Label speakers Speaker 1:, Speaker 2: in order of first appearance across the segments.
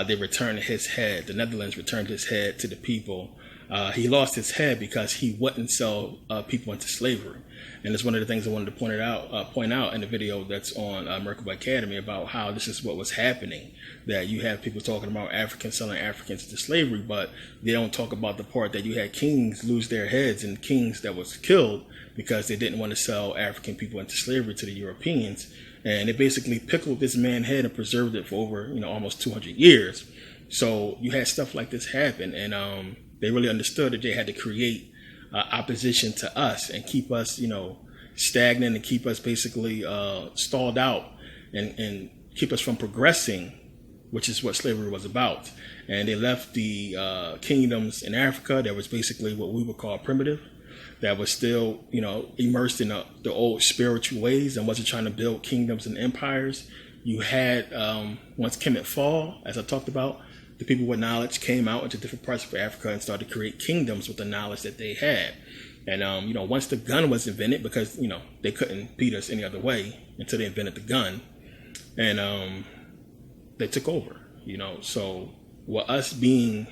Speaker 1: they returned his head. The Netherlands returned his head to the people. He lost his head because he wouldn't sell people into slavery. And it's one of the things I wanted to point out in the video that's on Merkabah Academy about how this is what was happening. That you have people talking about Africans selling Africans into slavery, but they don't talk about the part that you had kings lose their heads and kings that was killed because they didn't want to sell African people into slavery to the Europeans. And they basically pickled this man's head and preserved it for over, almost 200 years. So you had stuff like this happen, and they really understood that they had to create opposition to us and keep us, stagnant, and keep us basically stalled out and keep us from progressing, which is what slavery was about. And they left the kingdoms in Africa that was basically what we would call primitive, that was still, immersed in the old spiritual ways and wasn't trying to build kingdoms and empires. You had, once Kemet fall, as I talked about, the people with knowledge came out into different parts of Africa and started to create kingdoms with the knowledge that they had. And, once the gun was invented, because, they couldn't beat us any other way until they invented the gun, and they took over, So with us being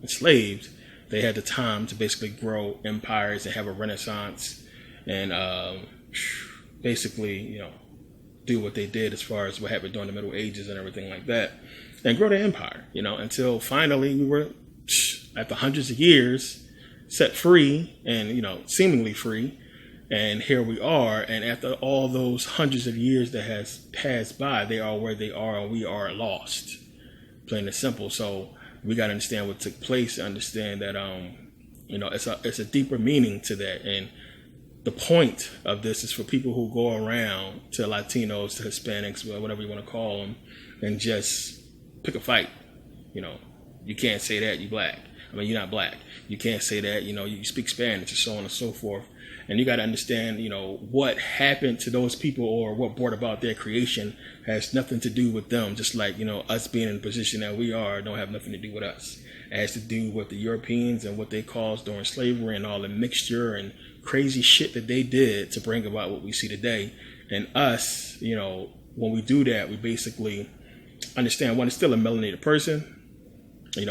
Speaker 1: enslaved, they had the time to basically grow empires and have a renaissance and basically, do what they did as far as what happened during the Middle Ages and everything like that, and grow the empire, until finally we were, after hundreds of years, set free and, seemingly free. And here we are. And after all those hundreds of years that has passed by, they are where they are and we are lost, plain and simple. So we got to understand what took place, understand that, it's a deeper meaning to that. And the point of this is for people who go around to Latinos, to Hispanics, whatever you want to call them, and just pick a fight. You can't say that, you black. You're not black. You can't say that, you speak Spanish, and so on and so forth. And you got to understand, what happened to those people or what brought about their creation has nothing to do with them. Just like, us being in the position that we are don't have nothing to do with us. It has to do with the Europeans and what they caused during slavery and all the mixture and crazy shit that they did to bring about what we see today. And us, when we do that, we basically understand one is still a melanated person. You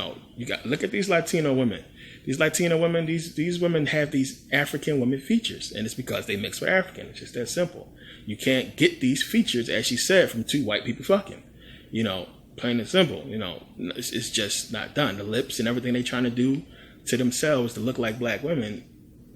Speaker 1: got look at these Latino women. These Latino women, these women have these African women features, and it's because they mix with African. It's just that simple. You can't get these features, as she said, from two white people fucking. Plain and simple. It's just not done. The lips and everything they trying to do to themselves to look like black women.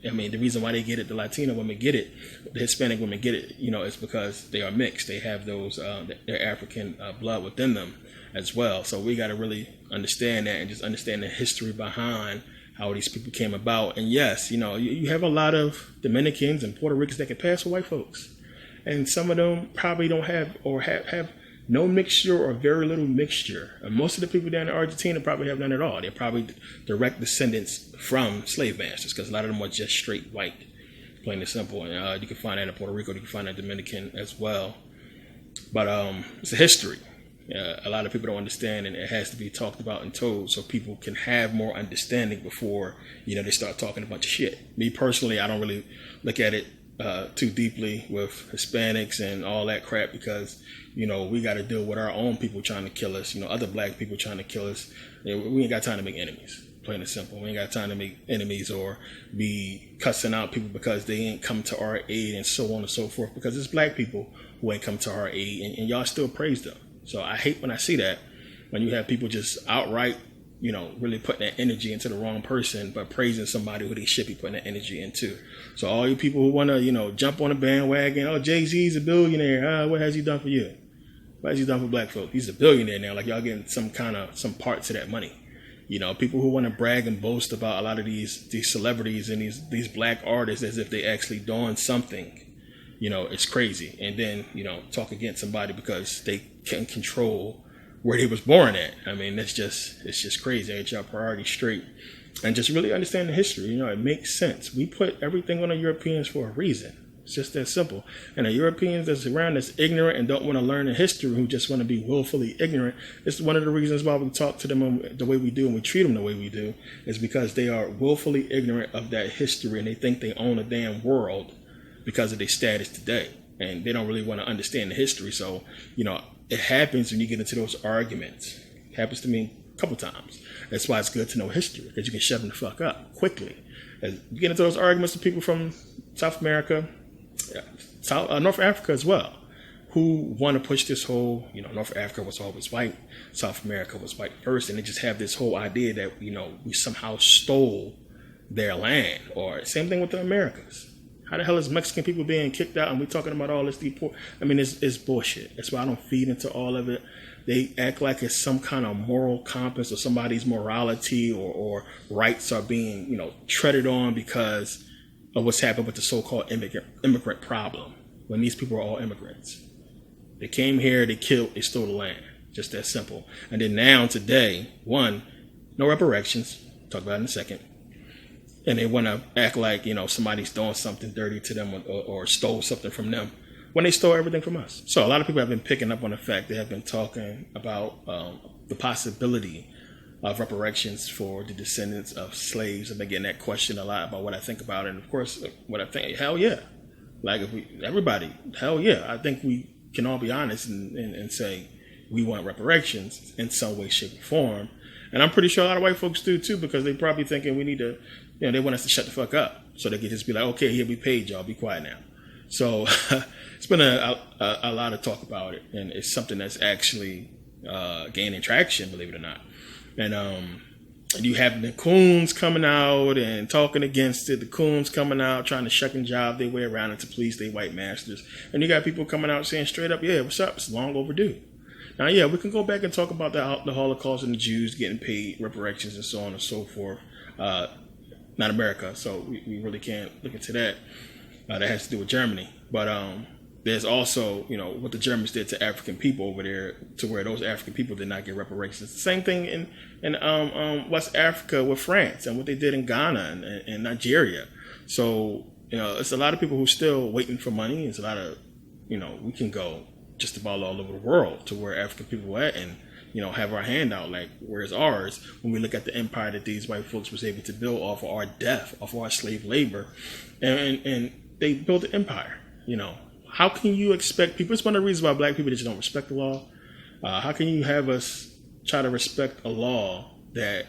Speaker 1: The reason why they get it, the Latino women get it, the Hispanic women get it, is because they are mixed. They have those, their African blood within them as well. So we got to really understand that and just understand the history behind how these people came about. And yes, you have a lot of Dominicans and Puerto Ricans that can pass for white folks. And some of them probably don't have or have no mixture or very little mixture. And most of the people down in Argentina probably have none at all. They're probably direct descendants from slave masters because a lot of them are just straight white, plain and simple. And you can find that in Puerto Rico. You can find that in Dominican as well. But it's a history. A lot of people don't understand, and it has to be talked about and told so people can have more understanding before, they start talking a bunch of shit. Me personally, I don't really look at it too deeply with Hispanics and all that crap because, we got to deal with our own people trying to kill us, other black people trying to kill us. We ain't got time to make enemies, plain and simple. We ain't got time to make enemies or be cussing out people because they ain't come to our aid and so on and so forth, because it's black people who ain't come to our aid and y'all still praise them. So I hate when I see that, when you have people just outright, really putting that energy into the wrong person, but praising somebody who they should be putting that energy into. So all you people who want to, jump on a bandwagon, oh, Jay-Z's a billionaire. What has he done for you? What has he done for black folk? He's a billionaire now. Like y'all getting some part to that money. People who want to brag and boast about a lot of these celebrities and these black artists as if they actually doing something. It's crazy. And then, talk against somebody because they can't control where they was born at. It's just crazy. Get your priorities straight and just really understand the history. It makes sense. We put everything on the Europeans for a reason. It's just that simple. And the Europeans that's around that's ignorant and don't want to learn the history, who just want to be willfully ignorant, it's one of the reasons why we talk to them the way we do and we treat them the way we do, is because they are willfully ignorant of that history and they think they own a damn world because of their status today. and they don't really want to understand the history. So, it happens when you get into those arguments. It happens to me a couple times. That's why it's good to know history, because you can shut them the fuck up quickly. As you get into those arguments with people from South America, North Africa as well, who want to push this whole, North Africa was always white, South America was white first, and they just have this whole idea that, we somehow stole their land. Or same thing with the Americas. How the hell is Mexican people being kicked out and we're talking about all this deport? I mean, it's bullshit. That's why I don't feed into all of it. They act like it's some kind of moral compass or somebody's morality or rights are being, treaded on because of what's happened with the so-called immigrant problem, when these people are all immigrants. They came here, they killed, they stole the land. Just that simple. And then now, today, one, no reparations. Talk about it in a second. And they want to act like, somebody's doing something dirty to them or stole something from them when they stole everything from us. So a lot of people have been picking up on the fact they have been talking about the possibility of reparations for the descendants of slaves. I've been getting that question a lot about what I think about it. And of course, what I think, hell yeah. Like hell yeah. I think we can all be honest and say we want reparations in some way, shape, or form. And I'm pretty sure a lot of white folks do too, because they probably thinking we need to, they want us to shut the fuck up so they can just be like, okay, here, we paid y'all, be quiet now. So it's been a lot of talk about it, and it's something that's actually gaining traction, believe it or not. And you have the coons coming out and talking against it, the coons coming out trying to shuck and jive their way around it to please their white masters. And you got people coming out saying straight up, yeah, what's up? It's long overdue. Now, yeah, we can go back and talk about the Holocaust and the Jews getting paid reparations and so on and so forth. Not America, so we really can't look into that. That has to do with Germany. But there's also, what the Germans did to African people over there, to where those African people did not get reparations. The same thing in West Africa with France and what they did in Ghana and Nigeria. So, it's a lot of people who are still waiting for money. It's a lot of, we can go just about all over the world to where African people are at and, have our hand out, like, where's ours, when we look at the empire that these white folks was able to build off of our death, off of our slave labor, and they built an empire. How can you expect people? It's one of the reasons why black people just don't respect the law. How can you have us try to respect a law that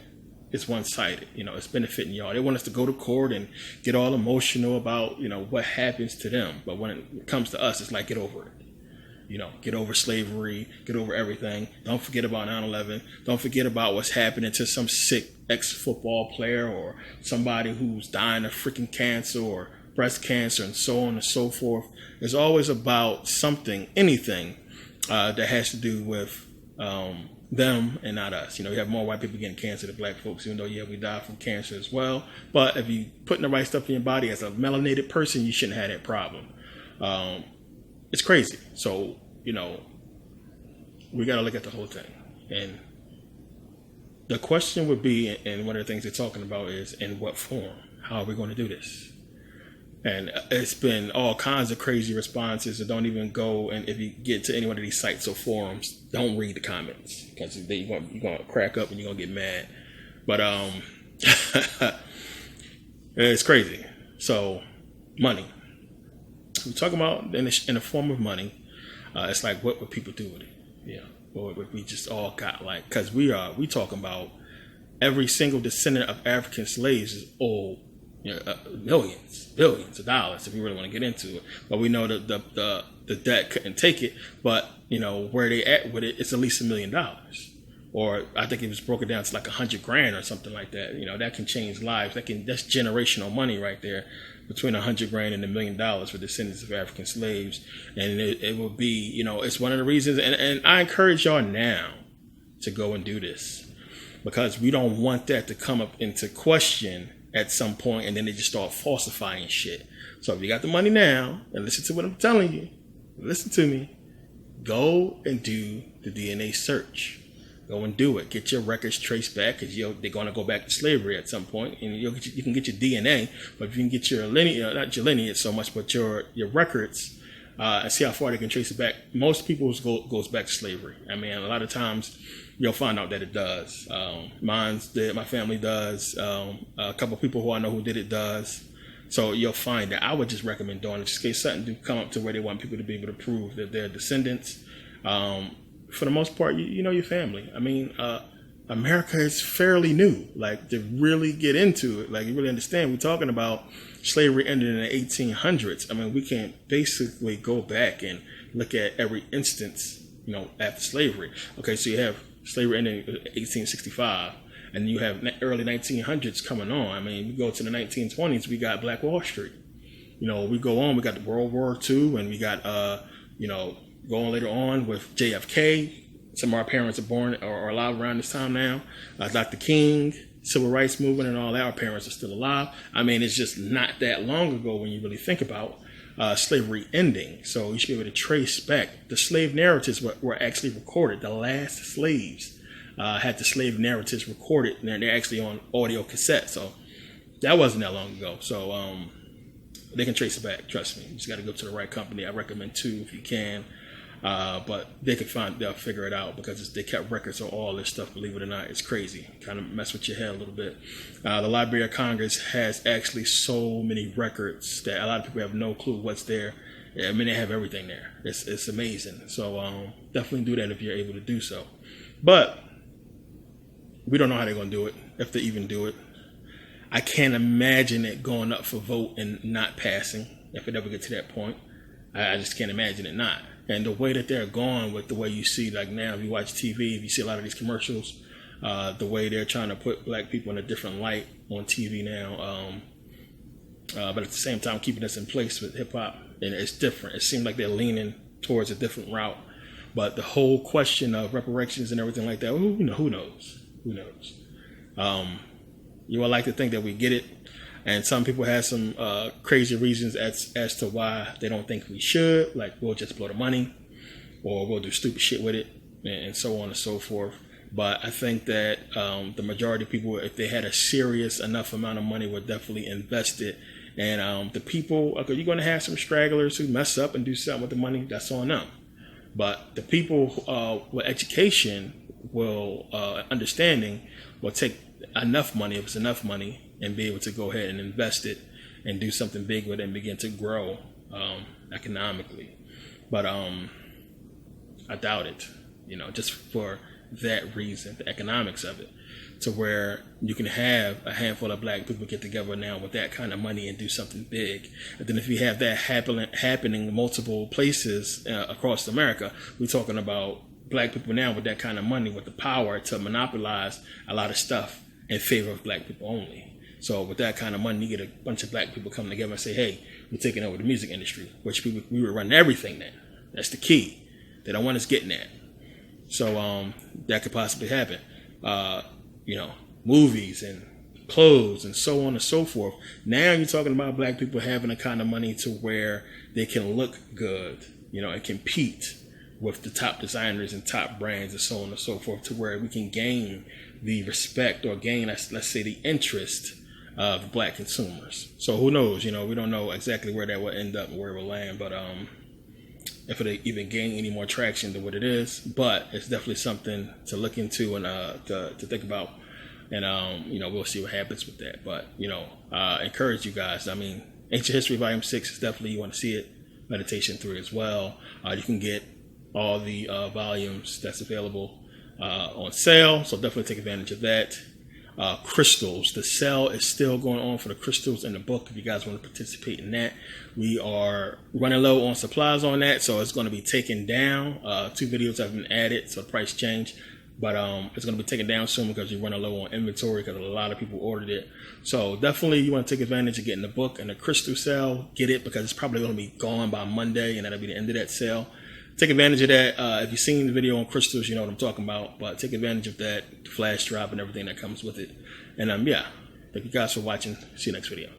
Speaker 1: is one-sided? It's benefiting y'all. They want us to go to court and get all emotional about, what happens to them. But when it comes to us, it's like, get over it. Get over slavery, get over everything. Don't forget about 9/11. Don't forget about what's happening to some sick ex-football player or somebody who's dying of freaking cancer or breast cancer and so on and so forth. It's always about something, anything that has to do with them and not us. You have more white people getting cancer than black folks, even though, yeah, we die from cancer as well. But if you putting the right stuff in your body as a melanated person, you shouldn't have that problem. It's crazy. So, we got to look at the whole thing. And the question would be, and one of the things they're talking about is, in what form? How are we going to do this? And it's been all kinds of crazy responses that don't even go. And if you get to any one of these sites or forums, don't read the comments, because you're going to crack up and you're going to get mad. But it's crazy. So, money. We're talking about in the form of money. It's like, what would people do with it? What would we just all got, like, because we talking about every single descendant of African slaves is owed billions of dollars, if you really want to get into it. But we know that the debt couldn't take it. But where they at with it, it's at least $1 million. Or I think it was broken down to like $100,000 or something like that. That can change lives. That's generational money right there, between $100,000 and $1 million for descendants of African slaves. And it will be, it's one of the reasons. And I encourage y'all now to go and do this, because we don't want that to come up into question at some point, and then they just start falsifying shit. So if you got the money now, and listen to what I'm telling you, listen to me, go and do the DNA search. Go and do it. Get your records traced back, because they're going to go back to slavery at some point. And you can get your DNA, but if you can get your lineage, not your lineage so much, but your records, and see how far they can trace it back. Most people goes back to slavery. I mean, a lot of times you'll find out that it does. Mine's did. My family does. A couple of people who I know who did it does. So you'll find that I would just recommend doing it just in case something do come up to where they want people to be able to prove that they're descendants. For the most part, you know your family. I mean, America is fairly new. Like, to really get into it, like, you really understand, we're talking about slavery ended in the 1800s. I mean, we can basically go back and look at every instance, you know, after slavery. Okay, so you have slavery ending in 1865, and you have early 1900s coming on. I mean, we go to the 1920s, we got Black Wall Street. You know, we go on, we got the World War II, and we got, you know, going later on with JFK. Some of our parents are born or alive around this time now. Dr. King, Civil Rights Movement and all that, our parents are still alive. I mean, it's just not that long ago when you really think about slavery ending. So you should be able to trace back. The slave narratives were actually recorded. The last slaves had the slave narratives recorded, and they're actually on audio cassette. So that wasn't that long ago. So they can trace it back. Trust me. You just got to go to the right company. I recommend two if you can. But they'll figure it out because they kept records of all this stuff. Believe it or not, it's crazy. Kind of mess with your head a little bit. The Library of Congress has actually so many records that a lot of people have no clue what's there. I mean, they have everything there. It's amazing. So definitely do that if you're able to do so. But we don't know how they're going to do it, if they even do it. I can't imagine it going up for vote and not passing if it ever gets to that point. I just can't imagine it not. And the way that they're going with the way you see, like now, if you watch TV, if you see a lot of these commercials, the way they're trying to put black people in a different light on TV now, but at the same time keeping us in place with hip hop, and it's different. It seems like they're leaning towards a different route. But the whole question of reparations and everything like that, who knows? Who knows? You would like to think that we get it. And some people have some crazy reasons as to why they don't think we should. Like, we'll just blow the money, or we'll do stupid shit with it, and so on and so forth. But I think that the majority of people, if they had a serious enough amount of money, would definitely invest it. And the people, okay, you're going to have some stragglers who mess up and do something with the money. That's on them. But the people with education, understanding, will take enough money, if it's enough money, and be able to go ahead and invest it and do something big with it and begin to grow economically. But I doubt it, you know, just for that reason, the economics of it, to where you can have a handful of black people get together now with that kind of money and do something big. And then if you have that happening in multiple places across America, we're talking about black people now with that kind of money, with the power to monopolize a lot of stuff in favor of black people only. So with that kind of money, you get a bunch of black people coming together and say, hey, we're taking over the music industry, which we were running everything now. That's the key. They don't want us getting that. So that could possibly happen. You know, movies and clothes and so on and so forth. Now you're talking about black people having the kind of money to where they can look good, you know, and compete with the top designers and top brands and so on and so forth, to where we can gain the respect or gain, let's say, the interest of black consumers. So who knows? You know, we don't know exactly where that will end up and where it will land, but if it even gain any more traction than what it is. But it's definitely something to look into and to think about. And you know, we'll see what happens with that. But you know, encourage you guys. I mean, Ancient History Volume 6 is definitely, you want to see it. Meditation 3 as well. You can get all the volumes that's available on sale, so definitely take advantage of that. Crystals, the sale is still going on for the crystals in the book. If you guys want to participate in that, we are running low on supplies on that, so it's going to be taken down. 2 videos have been added, so the price changed, but it's going to be taken down soon because you're running low on inventory because a lot of people ordered it. So definitely you want to take advantage of getting the book and the crystal sale. Get it, because it's probably going to be gone by Monday, and that'll be the end of that sale. Take advantage of that. If you've seen the video on crystals, you know what I'm talking about. But take advantage of that, the flash drop and everything that comes with it. And yeah, thank you guys for watching. See you next video.